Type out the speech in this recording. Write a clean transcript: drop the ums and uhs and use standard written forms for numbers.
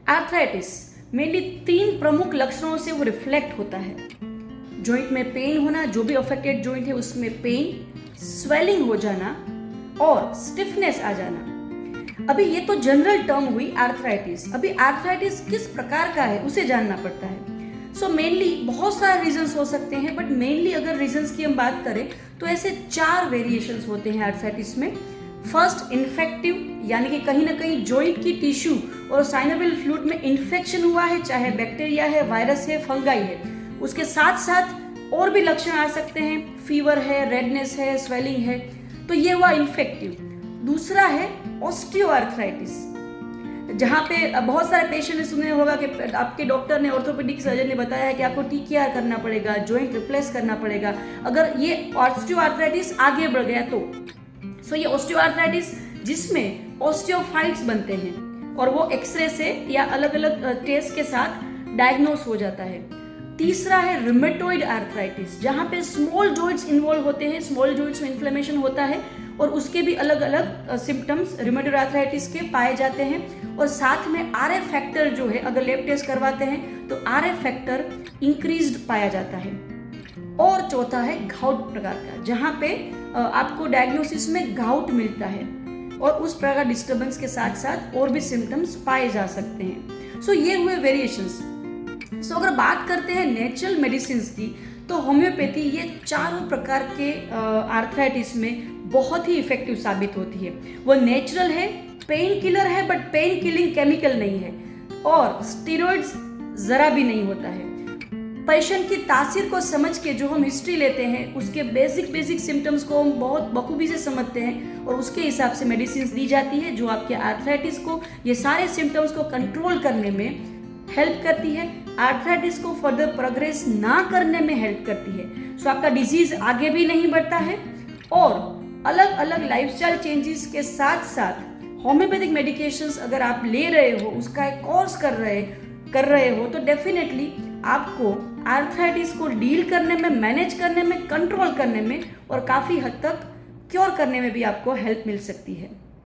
Arthritis mainly 3 प्रमुख लक्षणों से वो रिफ्लेक्ट होता है। जॉइंट में पेन होना, जो भी अफेक्टेड जॉइंट है उसमें पेन, स्वेलिंग हो जाना और स्टिफनेस आ जाना। अभी ये तो जनरल टर्म हुई आर्थराइटिस। अभी आर्थराइटिस किस प्रकार का है उसे जानना पड़ता है। मेनली बहुत सारे रीजंस हो सकते हैं, बट मेनली अगर रीजंस की हम बात करें तो ऐसे 4 वेरिएशंस होते हैं आर्थराइटिस में। फर्स्ट, इन्फेक्टिव, यानी कि कहीं ना कहीं जॉइंट की टिश्यू और साइनोवियल फ्लूइड में इन्फेक्शन हुआ है, चाहे बैक्टीरिया है, वायरस है, फंगाई है। उसके साथ साथ और भी लक्षण आ सकते हैं, फीवर है, रेडनेस है, स्वेलिंग है, तो ये हुआ इन्फेक्टिव। दूसरा है ऑस्टियोआर्थराइटिस, जहाँ पे बहुत सारे पेशेंट ने सुने होगा कि आपके डॉक्टर ने, ऑर्थोपेडिक सर्जन ने बताया है कि आपको TKR करना पड़ेगा, जॉइंट रिप्लेस करना पड़ेगा अगर ये ऑस्टियोआर्थराइटिस आगे बढ़ गया तो ये ऑस्टियोआर्थराइटिस जिसमें ऑस्टियोफाइट्स बनते हैं और वो एक्सरे से या अलग अलग टेस्ट के साथ डायग्नोस हो जाता है। तीसरा है रूमेटॉइड आर्थराइटिस, जहाँ पे स्मॉल जॉइंट्स इन्वॉल्व होते हैं, स्मॉल जॉइंट्स में इन्फ्लेमेशन होता है और उसके भी अलग अलग सिम्टम्स रूमेटॉइड आर्थराइटिस के पाए जाते हैं। और साथ में RF फैक्टर जो है, अगर लैब टेस्ट करवाते हैं तो RF फैक्टर इंक्रीज्ड पाया जाता है। और चौथा है गाउट प्रकार का, जहाँ पे आपको डायग्नोसिस में गाउट मिलता है और उस प्रकार डिस्टर्बेंस के साथ साथ और भी सिम्टम्स पाए जा सकते हैं। ये हुए वेरिएशंस। अगर बात करते हैं नेचुरल मेडिसिन की तो होम्योपैथी ये चारों प्रकार के आर्थराइटिस में बहुत ही इफेक्टिव साबित होती है। वो नेचुरल है, पेन किलर है, बट पेन किलिंग केमिकल नहीं है और स्टेरॉइड्स जरा भी नहीं होता है। पेशेंट की तासीर को समझ के जो हम हिस्ट्री लेते हैं, उसके बेसिक सिम्टम्स को हम बहुत बखूबी से समझते हैं और उसके हिसाब से मेडिसिन दी जाती है जो आपके आर्थराइटिस को, ये सारे सिम्टम्स को कंट्रोल करने में हेल्प करती है, आर्थराइटिस को फर्दर प्रोग्रेस ना करने में हेल्प करती है। आपका डिजीज आगे भी नहीं बढ़ता है और अलग अलग लाइफस्टाइल चेंजेस के साथ साथ होम्योपैथिक मेडिकेशंस अगर आप ले रहे हो, उसका एक कोर्स कर रहे हो तो डेफिनेटली आपको आर्थराइटिस को डील करने में, मैनेज करने में, कंट्रोल करने में और काफ़ी हद तक क्योर करने में भी आपको हेल्प मिल सकती है।